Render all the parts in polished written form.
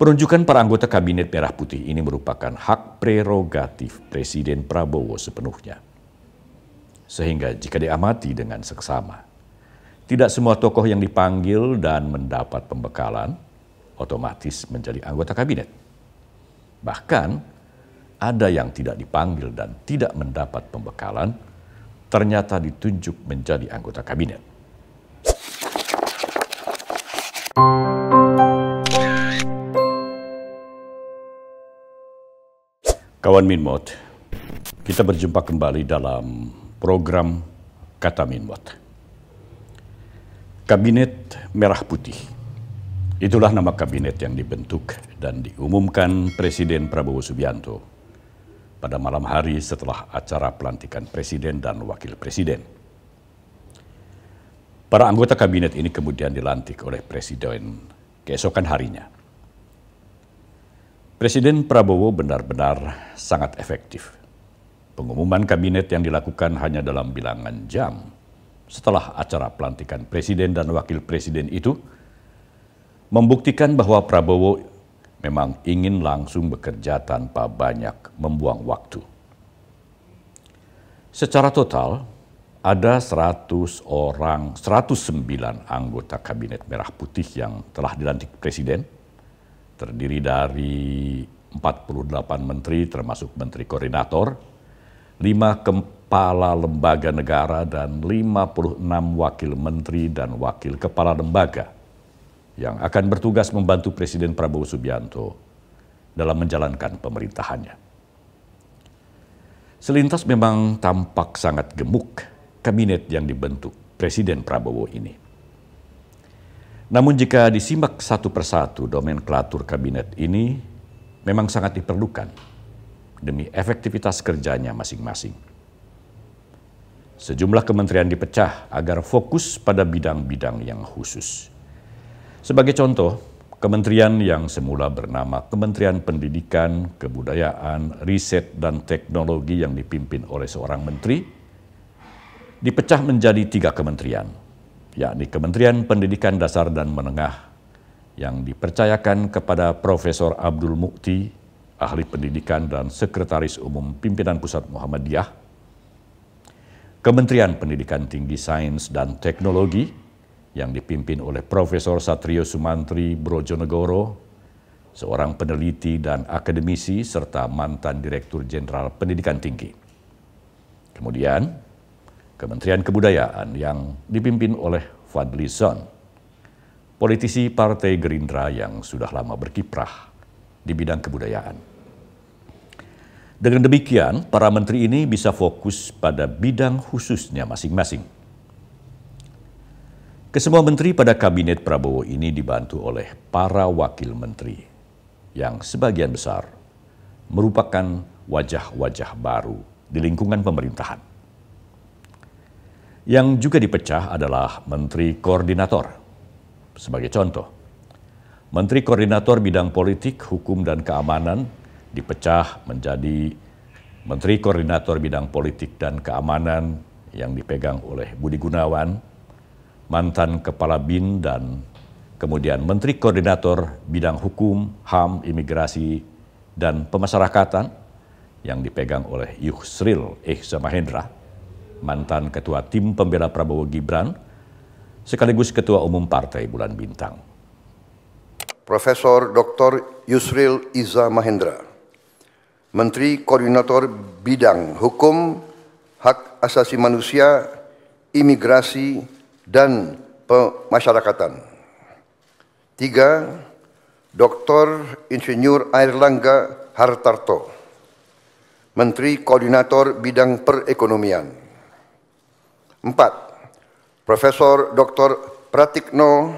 Penunjukan para anggota Kabinet Merah Putih ini merupakan hak prerogatif Presiden Prabowo sepenuhnya. Sehingga jika diamati dengan seksama, tidak semua tokoh yang dipanggil dan mendapat pembekalan otomatis menjadi anggota kabinet. Bahkan ada yang tidak dipanggil dan tidak mendapat pembekalan, ternyata ditunjuk menjadi anggota kabinet. Kawan Minmot, kita berjumpa kembali dalam program Kata Minmot. Kabinet Merah Putih, itulah nama kabinet yang dibentuk dan diumumkan Presiden Prabowo Subianto pada malam hari setelah acara pelantikan Presiden dan Wakil Presiden. Para anggota kabinet ini kemudian dilantik oleh Presiden keesokan harinya. Presiden Prabowo benar-benar sangat efektif. Pengumuman kabinet yang dilakukan hanya dalam bilangan jam setelah acara pelantikan Presiden dan Wakil Presiden itu membuktikan bahwa Prabowo memang ingin langsung bekerja tanpa banyak membuang waktu. Secara total, ada 109 anggota Kabinet Merah Putih yang telah dilantik Presiden, terdiri dari 48 menteri termasuk menteri koordinator, 5 kepala lembaga negara dan 56 wakil menteri dan wakil kepala lembaga yang akan bertugas membantu Presiden Prabowo Subianto dalam menjalankan pemerintahannya. Selintas memang tampak sangat gemuk kabinet yang dibentuk Presiden Prabowo ini. Namun jika disimak satu persatu nomenklatur kabinet ini memang sangat diperlukan demi efektivitas kerjanya masing-masing. Sejumlah kementerian dipecah agar fokus pada bidang-bidang yang khusus. Sebagai contoh, kementerian yang semula bernama Kementerian Pendidikan, Kebudayaan, Riset, dan Teknologi yang dipimpin oleh seorang menteri, dipecah menjadi 3 kementerian, yakni Kementerian Pendidikan Dasar dan Menengah yang dipercayakan kepada Profesor Abdul Mukti, ahli pendidikan dan Sekretaris Umum Pimpinan Pusat Muhammadiyah, Kementerian Pendidikan Tinggi Sains dan Teknologi yang dipimpin oleh Profesor Satrio Sumantri Brojonegoro, seorang peneliti dan akademisi serta mantan Direktur Jenderal Pendidikan Tinggi. Kemudian, Kementerian Kebudayaan yang dipimpin oleh Fadli Zon, politisi Partai Gerindra yang sudah lama berkiprah di bidang kebudayaan. Dengan demikian, para menteri ini bisa fokus pada bidang khususnya masing-masing. Kesemua menteri pada kabinet Prabowo ini dibantu oleh para wakil menteri yang sebagian besar merupakan wajah-wajah baru di lingkungan pemerintahan. Yang juga dipecah adalah Menteri Koordinator. Sebagai contoh, Menteri Koordinator Bidang Politik, Hukum, dan Keamanan dipecah menjadi Menteri Koordinator Bidang Politik dan Keamanan yang dipegang oleh Budi Gunawan, mantan Kepala BIN, dan kemudian Menteri Koordinator Bidang Hukum, HAM, Imigrasi, dan Pemasyarakatan yang dipegang oleh Yusril Ihza Mahendra, mantan Ketua Tim Pembela Prabowo Gibran, sekaligus Ketua Umum Partai Bulan Bintang. Profesor Dr. Yusril Ihza Mahendra, Menteri Koordinator Bidang Hukum, Hak Asasi Manusia, Imigrasi, dan Pemasyarakatan. 3. Dr. Insinyur Airlangga Hartarto, Menteri Koordinator Bidang Perekonomian. 4. Profesor Dr. Pratikno,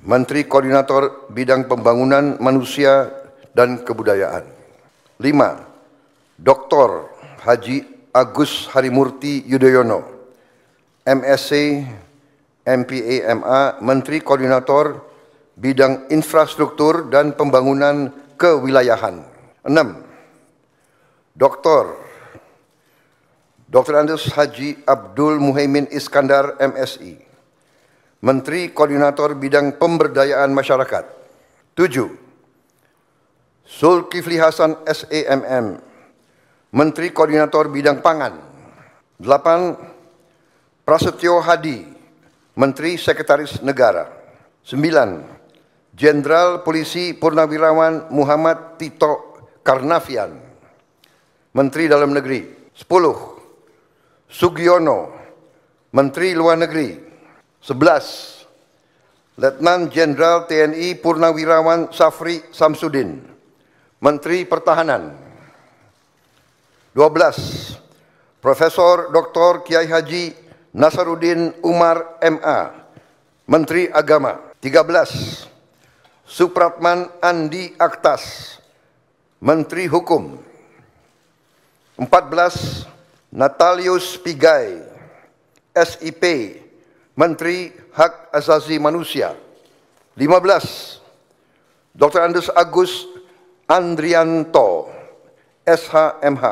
Menteri Koordinator Bidang Pembangunan Manusia dan Kebudayaan. 5. Dr. Haji Agus Harimurti Yudhoyono, MSc, MPA, MA, Menteri Koordinator Bidang Infrastruktur dan Pembangunan Kewilayahan. 6. Dr. Andes Haji Abdul Muhaimin Iskandar, MSI, Menteri Koordinator Bidang Pemberdayaan Masyarakat. 7. Zulkifli Hasan SAMM, Menteri Koordinator Bidang Pangan. 8. Prasetyo Hadi, Menteri Sekretaris Negara. 9. Jenderal Polisi Purnawirawan Muhammad Tito Karnavian, Menteri Dalam Negeri. 10. Sugiono, Menteri Luar Negeri. 11. Letnan Jenderal TNI Purnawirawan Safri Samsudin, Menteri Pertahanan. 12. Profesor Dr. Kiai Haji Nasaruddin Umar MA, Menteri Agama. 13. Supratman Andi Aktas, Menteri Hukum. 14. Natalius Pigai, SIP, Menteri Hak Asasi Manusia. 15. Dr. Andes Agus Andrianto, SHMH,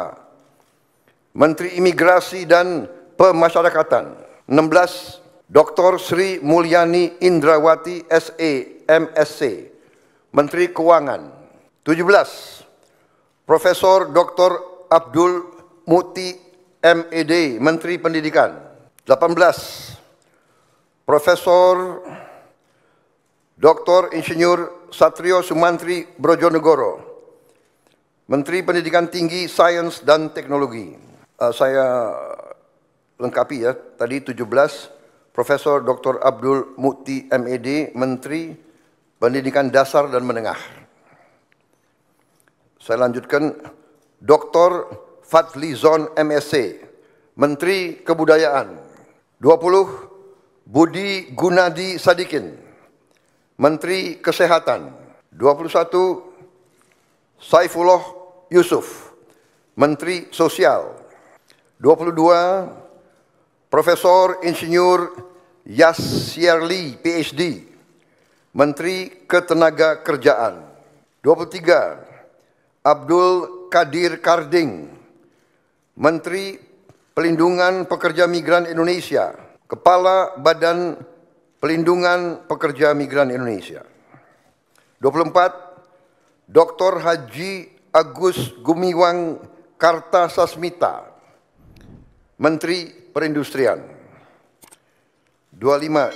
Menteri Imigrasi dan Pemasyarakatan. 16. Dr. Sri Mulyani Indrawati, SE, MSc, Menteri Keuangan. 17. Profesor Dr. Abdul Muti, MED, Menteri Pendidikan. 18. Profesor Dr. Insinyur Satrio Sumantri Brojonegoro, Menteri Pendidikan Tinggi, Sains dan Teknologi. Saya lengkapi ya, tadi 17, Profesor Dr. Abdul Muti MED, Menteri Pendidikan Dasar dan Menengah. Saya lanjutkan, Dr. Fadlizon MSc, Menteri Kebudayaan. 20, Budi Gunadi Sadikin, Menteri Kesehatan. 21, Saifullah Yusuf, Menteri Sosial. 22, Profesor Insinyur Yasyarli, PhD, Menteri Ketenagakerjaan. 23, Abdul Kadir Karding, Menteri Pelindungan Pekerja Migran Indonesia, Kepala Badan Pelindungan Pekerja Migran Indonesia. 24, Dr. Haji Agus Gumiwang Kartasasmita, Menteri Perindustrian. 25,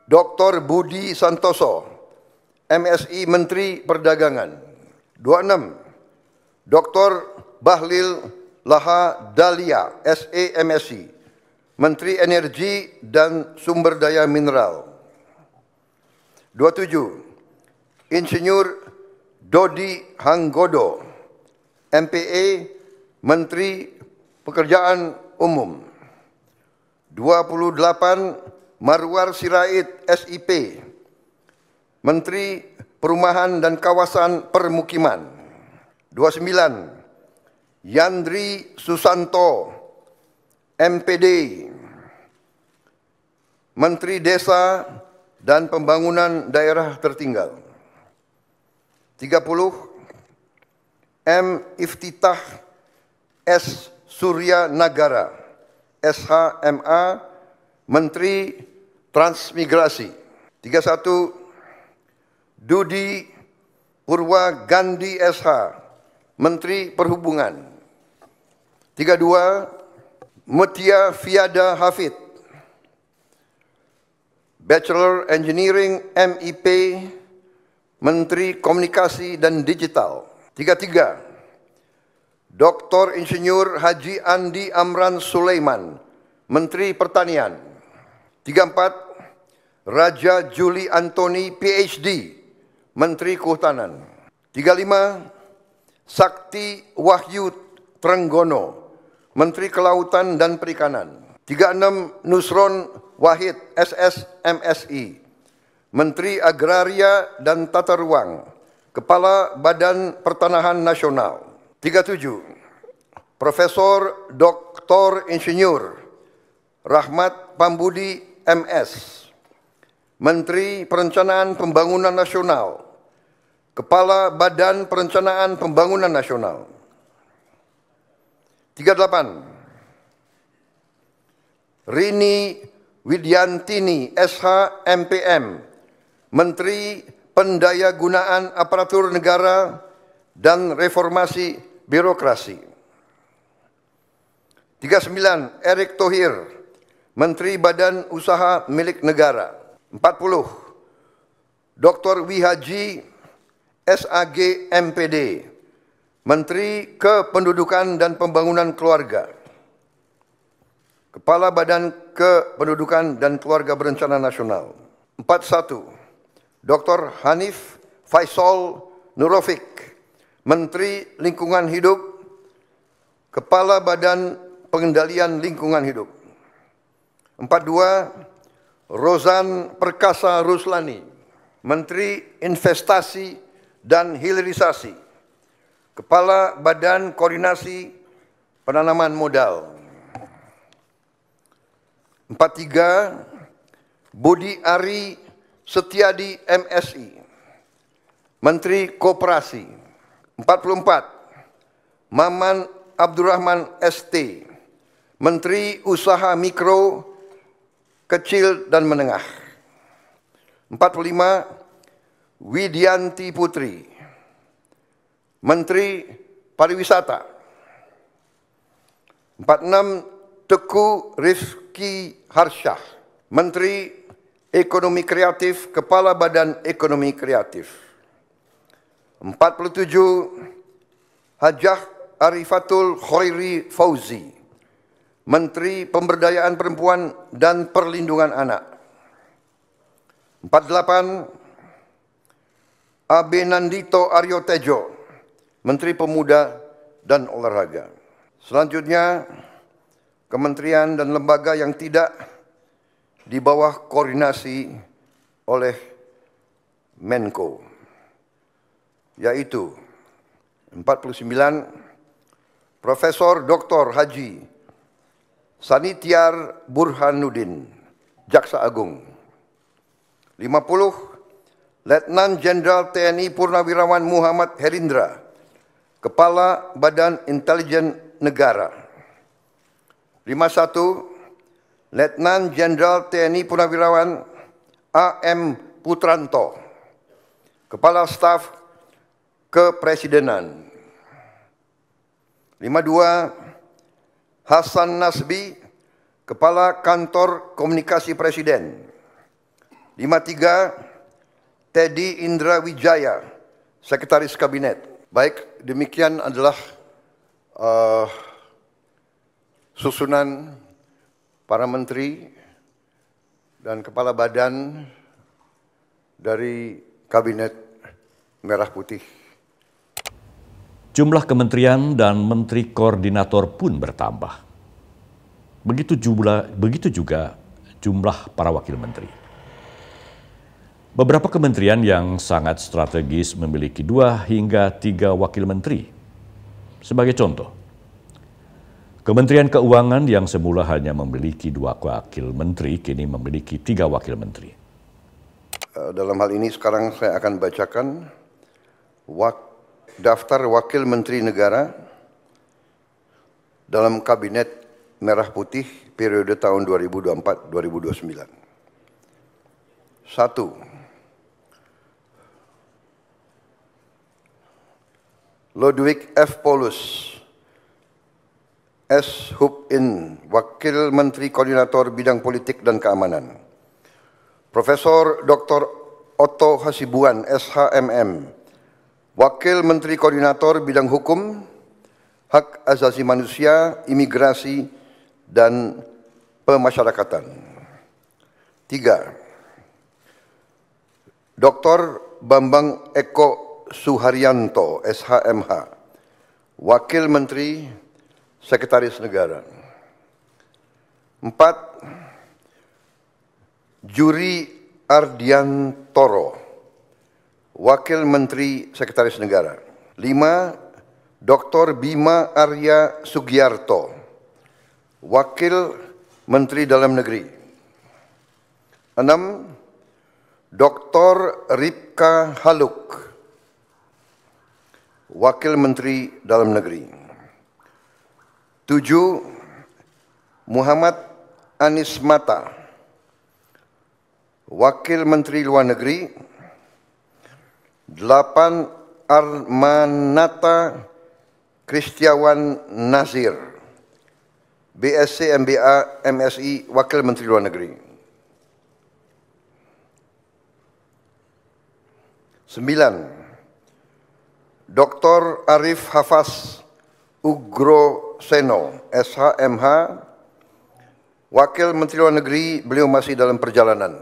Dr. Budi Santoso, MSI, Menteri Perdagangan. 26, Dr. Bahlil Laha Dalia, SE, MSI, Menteri Energi dan Sumber Daya Mineral. 27, Insinyur Dodi Hanggodo, MPE, Menteri Pekerjaan Umum. 28, Marwar Sirait, SIP, Menteri Perumahan dan Kawasan Permukiman. 29, Yandri Susanto, MPD, Menteri Desa dan Pembangunan Daerah Tertinggal. 30, M. Iftitah S. Surya Nagara, SHMA, Menteri Transmigrasi. 31, Dudi Purwa Gandhi SH, Menteri Perhubungan. 32, Mutia Fiada Hafid, Bachelor Engineering MIP, Menteri Komunikasi dan Digital. 33, Dr. Insinyur Haji Andi Amran Sulaiman, Menteri Pertanian. 34, Raja Juli Antoni, PhD, Menteri Kehutanan. 35, Sakti Wahyu Trenggono, Menteri Kelautan dan Perikanan. 36, Nusron Wahid, SS, MSI, Menteri Agraria dan Tata Ruang, Kepala Badan Pertanahan Nasional. 37, Profesor Dr. Insinyur Rahmat Pambudi, MS, Menteri Perencanaan Pembangunan Nasional, Kepala Badan Perencanaan Pembangunan Nasional. 38, Rini Widyantini, SH, MPM, Menteri Pendayagunaan Aparatur Negara dan reformasi birokrasi. 39. Erick Thohir, Menteri Badan Usaha Milik Negara. 40. Dr. Wihaji SAG MPD, Menteri Kependudukan dan Pembangunan Keluarga. Kepala Badan Kependudukan dan Keluarga Berencana Nasional. 41. Dr. Hanif Faisal Nurofik, Menteri Lingkungan Hidup, Kepala Badan Pengendalian Lingkungan Hidup. 42. Rozan Perkasa Ruslani, Menteri Investasi dan Hilirisasi, Kepala Badan Koordinasi Penanaman Modal. 43. Budi Ari Setiadi MSI, Menteri Koperasi. 44. Maman Abdurrahman ST, Menteri Usaha Mikro, Kecil dan Menengah. 45. Widianti Putri, Menteri Pariwisata. 46. Teguh Rifki Harsyah, Menteri Ekonomi Kreatif, Kepala Badan Ekonomi Kreatif. 47. Hajah Arifatul Khairi Fauzi, Menteri Pemberdayaan Perempuan dan Perlindungan Anak. 48. Abenandito Aryo Tejo, Menteri Pemuda dan Olahraga. Selanjutnya, kementerian dan lembaga yang tidak di bawah koordinasi oleh Menko, yaitu 49. Profesor Dr. Haji Sanitiar Burhanuddin, Jaksa Agung. 50. Letnan Jenderal TNI Purnawirawan Muhammad Herindra, Kepala Badan Intelijen Negara. 51. Letnan Jenderal TNI Purnawirawan AM Putranto, Kepala Staf Kepresidenan. 52. Hasan Nasbi, Kepala Kantor Komunikasi Presiden. 53. Teddy Indra Wijaya, Sekretaris Kabinet. Baik, demikian adalah susunan para menteri dan kepala badan dari Kabinet Merah Putih. Jumlah kementerian dan menteri koordinator pun bertambah. Begitu juga jumlah para wakil menteri. Beberapa kementerian yang sangat strategis memiliki 2 hingga 3 wakil menteri. Sebagai contoh, Kementerian Keuangan yang semula hanya memiliki 2 wakil menteri, kini memiliki 3 wakil menteri. Dalam hal ini sekarang saya akan bacakan daftar wakil menteri negara dalam Kabinet Merah Putih periode tahun 2024-2029. 1. Ludwig F. Paulus, S. Hub-In, Wakil Menteri Koordinator Bidang Politik dan Keamanan. Profesor Dr. Otto Hasibuan, SHMM, Wakil Menteri Koordinator Bidang Hukum, Hak Asasi Manusia, Imigrasi, dan Pemasyarakatan. 3. Dr. Bambang Eko Suharyanto, SHMH, Wakil Menteri Sekretaris Negara. 4. Juri Ardiantoro, Wakil Menteri Sekretaris Negara. 5. Dr. Bima Arya Sugiarto, Wakil Menteri Dalam Negeri. 6. Dr. Ripka Haluk, Wakil Menteri Dalam Negeri. 7. Muhammad Anies Mata, Wakil Menteri Luar Negeri. 8. Armanata Kristiawan Nazir, BSc MBA MSI, Wakil Menteri Luar Negeri. 9. Dr. Arif Hafaz Ugroseno, SHMH, Wakil Menteri Luar Negeri, beliau masih dalam perjalanan.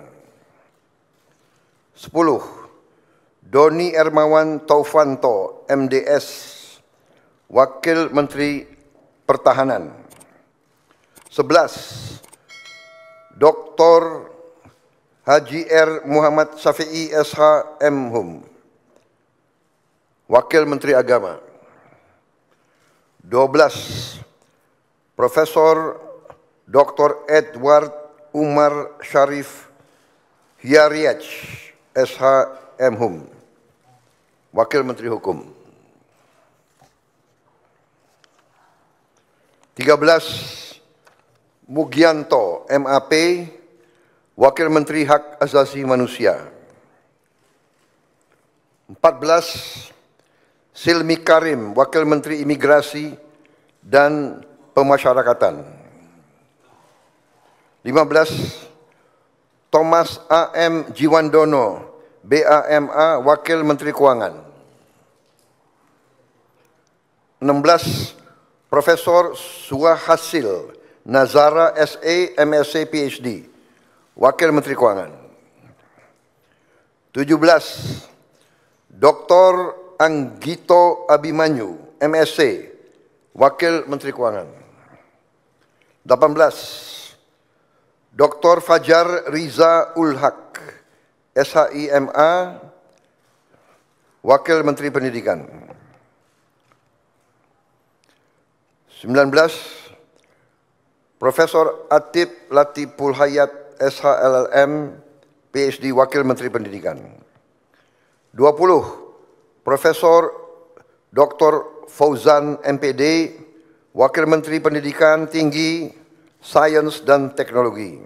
10. Doni Ermawan Taufanto, MDS, Wakil Menteri Pertahanan. 11. Dr. Haji R. Muhammad Syafi'i SH Mhum, Wakil Menteri Agama. 12. Profesor Dr. Edward Umar Syarif Hiyariach SH Mhum, Wakil Menteri Hukum. 13. Mugianto MAP, Wakil Menteri Hak Asasi Manusia. 14. Silmi Karim, Wakil Menteri Imigrasi dan Pemasyarakatan. 15. Thomas A.M. Jiwandono, BAMA, Wakil Menteri Keuangan. 16. Profesor Suhasil Nazara SE, MSc, PhD, Wakil Menteri Keuangan. 17. Dr. Anggito Abimanyu, MSc, Wakil Menteri Keuangan. 18. Dr. Fajar Riza Ulhaq, SHIMA, Wakil Menteri Pendidikan. 19. Profesor Atib Latiful Hayat, SHLLM, PhD, Wakil Menteri Pendidikan. 20. Profesor Dr. Fauzan MPD, Wakil Menteri Pendidikan Tinggi, Sains dan Teknologi.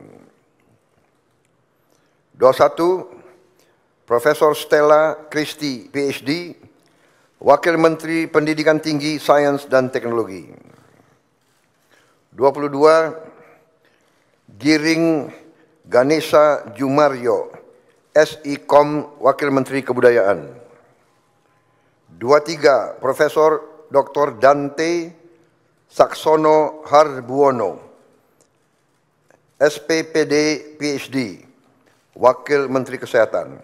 21. Profesor Stella Christy, PhD, Wakil Menteri Pendidikan Tinggi, Sains dan Teknologi. 22. Giring Ganesha Jumaryo, SIKOM, Wakil Menteri Kebudayaan. 23. Profesor Dr. Dante Saksono Harbuono, SPPD, PhD, Wakil Menteri Kesehatan.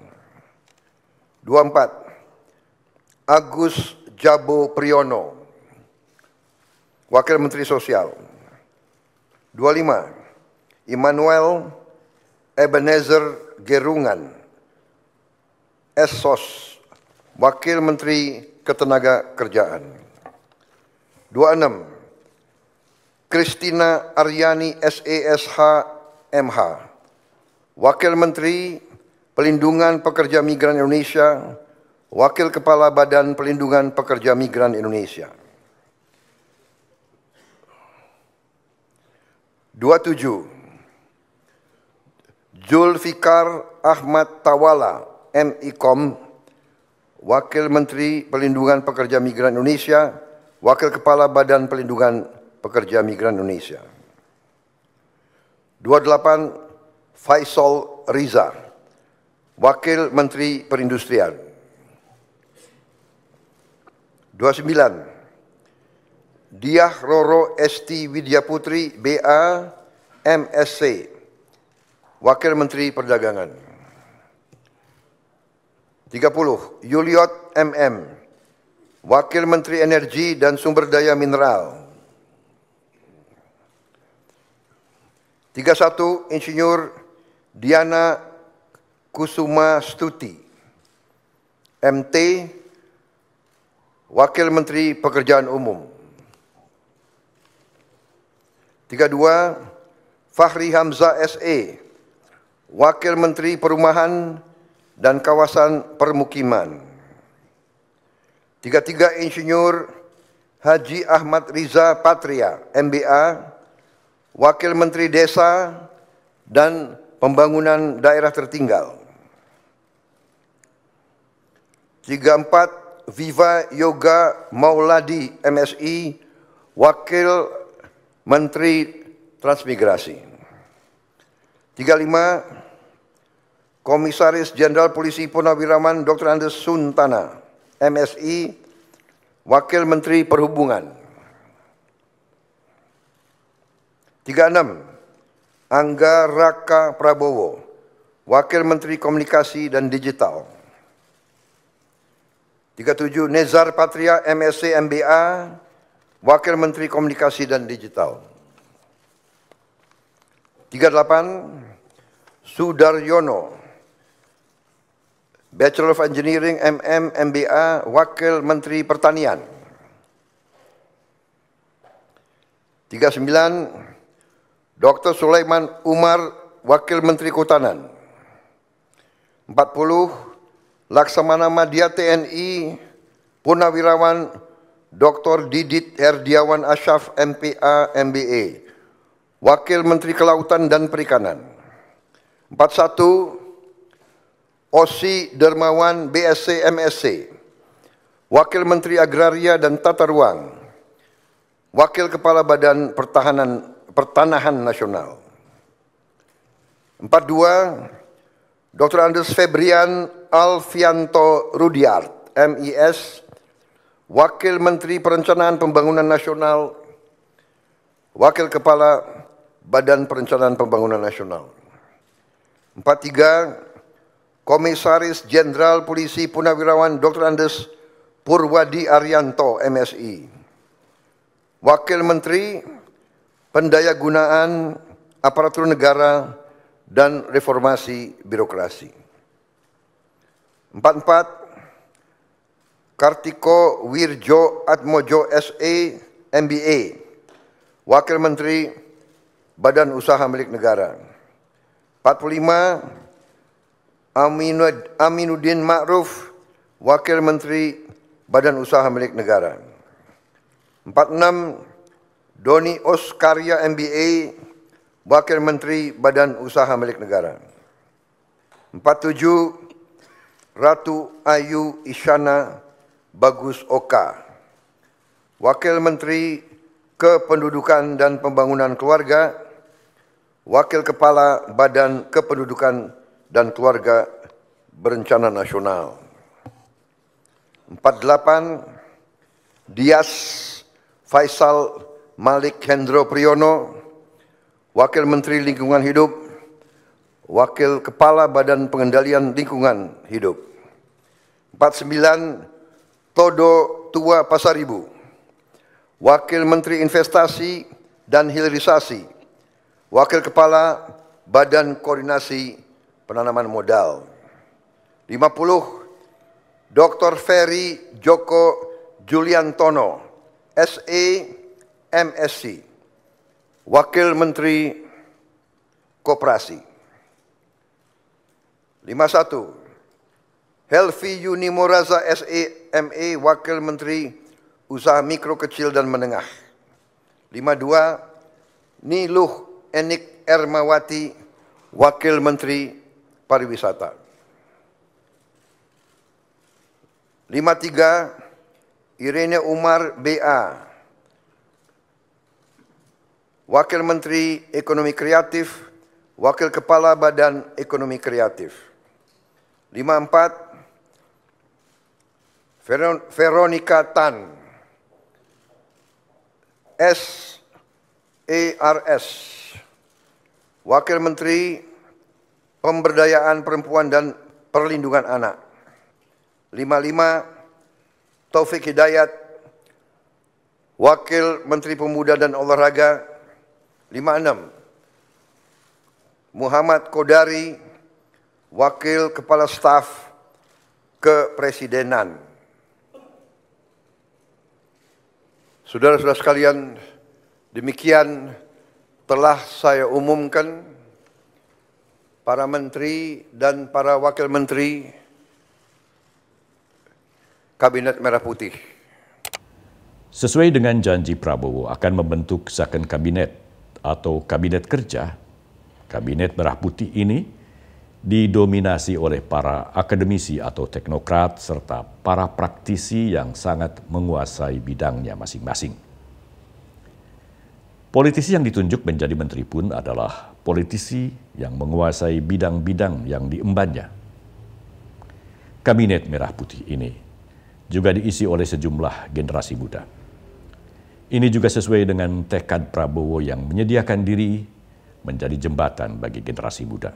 24. Agus Jabo Priyono, Wakil Menteri Sosial. 25. Immanuel Ebenezer Gerungan, SSOS, Wakil Menteri Ketenagakerjaan. 26. Christina Aryani SESH MH, Wakil Menteri Pelindungan Pekerja Migran Indonesia, Wakil Kepala Badan Pelindungan Pekerja Migran Indonesia. 27. Zulfikar Ahmad Tawala, MIKOM, Wakil Menteri Pelindungan Pekerja Migran Indonesia, Wakil Kepala Badan Pelindungan Pekerja Migran Indonesia. 28. Faisal Riza, Wakil Menteri Perindustrian. 29. Diah Roro Esti Widyaputri, BA, MSc, Wakil Menteri Perdagangan. 30. Yuliot MM, Wakil Menteri Energi dan Sumber Daya Mineral. 31. Insinyur Diana Kusuma Stuti, MT, Wakil Menteri Pekerjaan Umum. 32. Fahri Hamzah SE, Wakil Menteri Perumahan dan Kawasan Permukiman. 33. Insinyur Haji Ahmad Riza Patria, MBA, Wakil Menteri Desa dan Pembangunan Daerah Tertinggal. 34. Viva Yoga Mauladi, MSI, Wakil Menteri Transmigrasi. 35, Komisaris Jenderal Polisi Purnawirawan Dr. Andes Suntana, MSI, Wakil Menteri Perhubungan. 36, Angga Raka Prabowo, Wakil Menteri Komunikasi dan Digital. 37, Nezar Patria, MSc MBA, Wakil Menteri Komunikasi dan Digital. 38, Sudaryono, Bachelor of Engineering, MM, MBA, Wakil Menteri Pertanian. 39, Dr. Sulaiman Umar, Wakil Menteri Kehutanan. 40, Laksamana Madya TNI, Purnawirawan Dr. Didit Herdiawan Asyaf, MPA, MBA, Wakil Menteri Kelautan dan Perikanan. 41, Osi Dermawan, BSc MSc, Wakil Menteri Agraria dan Tata Ruang, Wakil Kepala Badan Pertanahan Nasional. 42, Dr. Andes Febrian Alfianto Rudiart, MIS, Wakil Menteri Perencanaan Pembangunan Nasional, Wakil Kepala Badan Perencanaan Pembangunan Nasional. 43, Komisaris Jenderal Polisi Purnawirawan Dr. Andes Purwadi Arianto, MSI, Wakil Menteri Pendayagunaan Aparatur Negara dan Reformasi Birokrasi. 44, Kartiko Wirjo Atmojo SE, MBA, Wakil Menteri Badan Usaha Milik Negara. 45, Aminuddin Ma'ruf, Wakil Menteri Badan Usaha Milik Negara. 46, Doni Oskarya MBA, Wakil Menteri Badan Usaha Milik Negara. 47, Ratu Ayu Isyana Bagus Oka, Wakil Menteri Kependudukan dan Pembangunan Keluarga, Wakil Kepala Badan Kependudukan dan Keluarga Berencana Nasional. 48, Dias Faisal Malik Hendro Priyono, Wakil Menteri Lingkungan Hidup, Wakil Kepala Badan Pengendalian Lingkungan Hidup. 49, Todo Tua Pasaribu, Wakil Menteri Investasi dan Hilirisasi, Wakil Kepala Badan Koordinasi Penanaman Modal. 50, Dr. Ferry Joko Juliantono, SE MSc, Wakil Menteri Koperasi. 51, Helvi Yuni Moraza SE ME, Wakil Menteri Usaha Mikro Kecil dan Menengah. 52, Niluh Enik Ermawati, Wakil Menteri Pariwisata. 53, Irene Umar BA, Wakil Menteri Ekonomi Kreatif, Wakil Kepala Badan Ekonomi Kreatif. 54, Veronica Tan, SERS, Wakil Menteri Pemberdayaan Perempuan dan Perlindungan Anak. 55, Taufik Hidayat, Wakil Menteri Pemuda dan Olahraga. 56, Muhammad Kodari, Wakil Kepala Staf Kepresidenan. Saudara-saudara sekalian, demikian telah saya umumkan para menteri dan para wakil menteri Kabinet Merah Putih. Sesuai dengan janji Prabowo akan membentuk Second Kabinet atau Kabinet Kerja, Kabinet Merah Putih ini didominasi oleh para akademisi atau teknokrat serta para praktisi yang sangat menguasai bidangnya masing-masing. Politisi yang ditunjuk menjadi menteri pun adalah politisi yang menguasai bidang-bidang yang diembannya. Kabinet Merah Putih ini juga diisi oleh sejumlah generasi muda. Ini juga sesuai dengan tekad Prabowo yang menyediakan diri menjadi jembatan bagi generasi muda.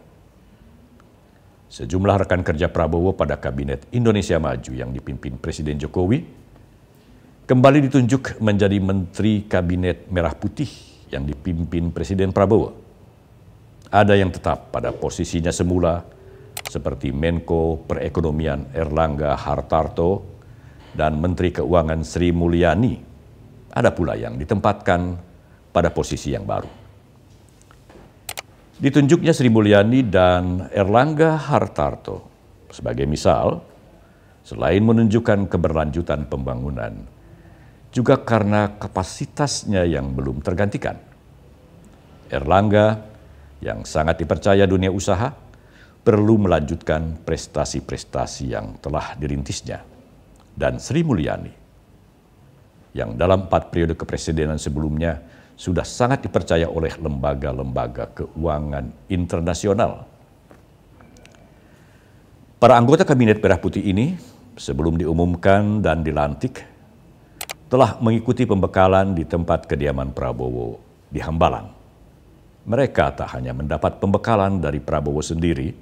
Sejumlah rekan kerja Prabowo pada Kabinet Indonesia Maju yang dipimpin Presiden Jokowi kembali ditunjuk menjadi Menteri Kabinet Merah Putih yang dipimpin Presiden Prabowo. Ada yang tetap pada posisinya semula, seperti Menko Perekonomian Erlangga Hartarto dan Menteri Keuangan Sri Mulyani. Ada pula yang ditempatkan pada posisi yang baru. Ditunjuknya Sri Mulyani dan Erlangga Hartarto sebagai misal, selain menunjukkan keberlanjutan pembangunan, juga karena kapasitasnya yang belum tergantikan. Erlangga yang sangat dipercaya dunia usaha perlu melanjutkan prestasi-prestasi yang telah dirintisnya. Dan Sri Mulyani yang dalam 4 periode kepresidenan sebelumnya sudah sangat dipercaya oleh lembaga-lembaga keuangan internasional. Para anggota Kabinet Merah Putih ini sebelum diumumkan dan dilantik telah mengikuti pembekalan di tempat kediaman Prabowo di Hambalang. Mereka tak hanya mendapat pembekalan dari Prabowo sendiri,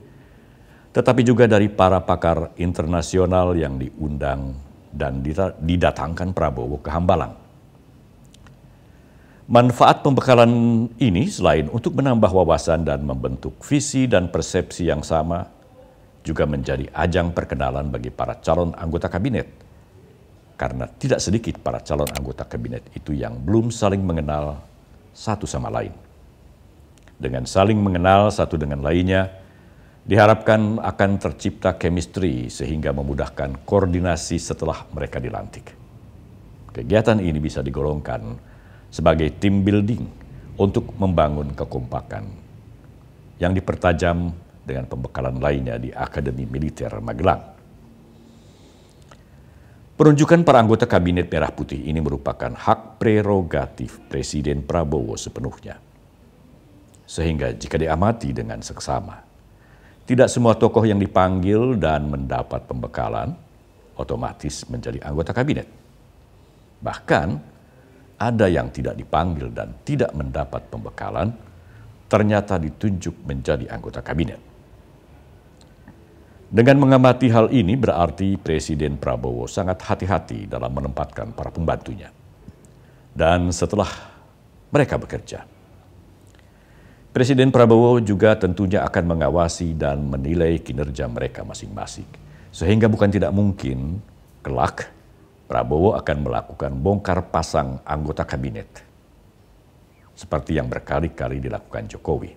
tetapi juga dari para pakar internasional yang diundang dan didatangkan Prabowo ke Hambalang. Manfaat pembekalan ini selain untuk menambah wawasan dan membentuk visi dan persepsi yang sama, juga menjadi ajang perkenalan bagi para calon anggota kabinet. Karena tidak sedikit para calon anggota kabinet itu yang belum saling mengenal satu sama lain. Dengan saling mengenal satu dengan lainnya, diharapkan akan tercipta chemistry sehingga memudahkan koordinasi setelah mereka dilantik. Kegiatan ini bisa digolongkan sebagai team building untuk membangun kekompakan yang dipertajam dengan pembekalan lainnya di Akademi Militer Magelang. Penunjukan para anggota Kabinet Merah Putih ini merupakan hak prerogatif Presiden Prabowo sepenuhnya. Sehingga jika diamati dengan seksama, tidak semua tokoh yang dipanggil dan mendapat pembekalan otomatis menjadi anggota kabinet. Bahkan ada yang tidak dipanggil dan tidak mendapat pembekalan, ternyata ditunjuk menjadi anggota kabinet. Dengan mengamati hal ini berarti Presiden Prabowo sangat hati-hati dalam menempatkan para pembantunya. Dan setelah mereka bekerja, Presiden Prabowo juga tentunya akan mengawasi dan menilai kinerja mereka masing-masing. Sehingga bukan tidak mungkin kelak Prabowo akan melakukan bongkar pasang anggota kabinet. Seperti yang berkali-kali dilakukan Jokowi.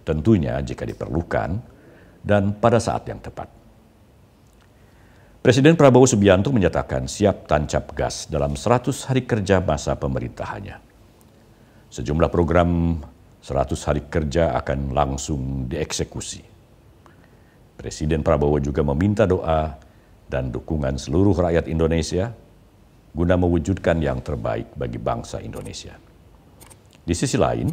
Tentunya jika diperlukan dan pada saat yang tepat. Presiden Prabowo Subianto menyatakan siap tancap gas dalam 100 hari kerja masa pemerintahannya. Sejumlah program 100 hari kerja akan langsung dieksekusi. Presiden Prabowo juga meminta doa dan dukungan seluruh rakyat Indonesia guna mewujudkan yang terbaik bagi bangsa Indonesia. Di sisi lain,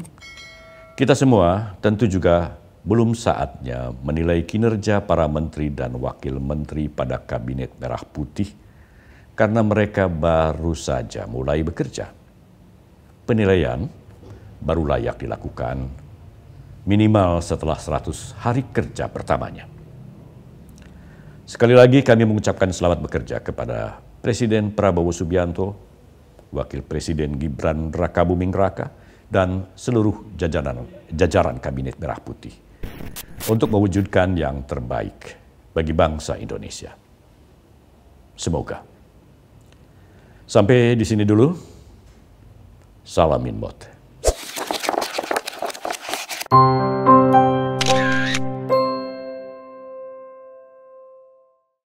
kita semua tentu juga belum saatnya menilai kinerja para menteri dan wakil menteri pada Kabinet Merah Putih karena mereka baru saja mulai bekerja. Penilaian baru layak dilakukan minimal setelah 100 hari kerja pertamanya. Sekali lagi kami mengucapkan selamat bekerja kepada Presiden Prabowo Subianto, Wakil Presiden Gibran Rakabuming Raka, dan seluruh jajaran Kabinet Merah Putih untuk mewujudkan yang terbaik bagi bangsa Indonesia. Semoga. Sampai di sini dulu. Salamin Mot.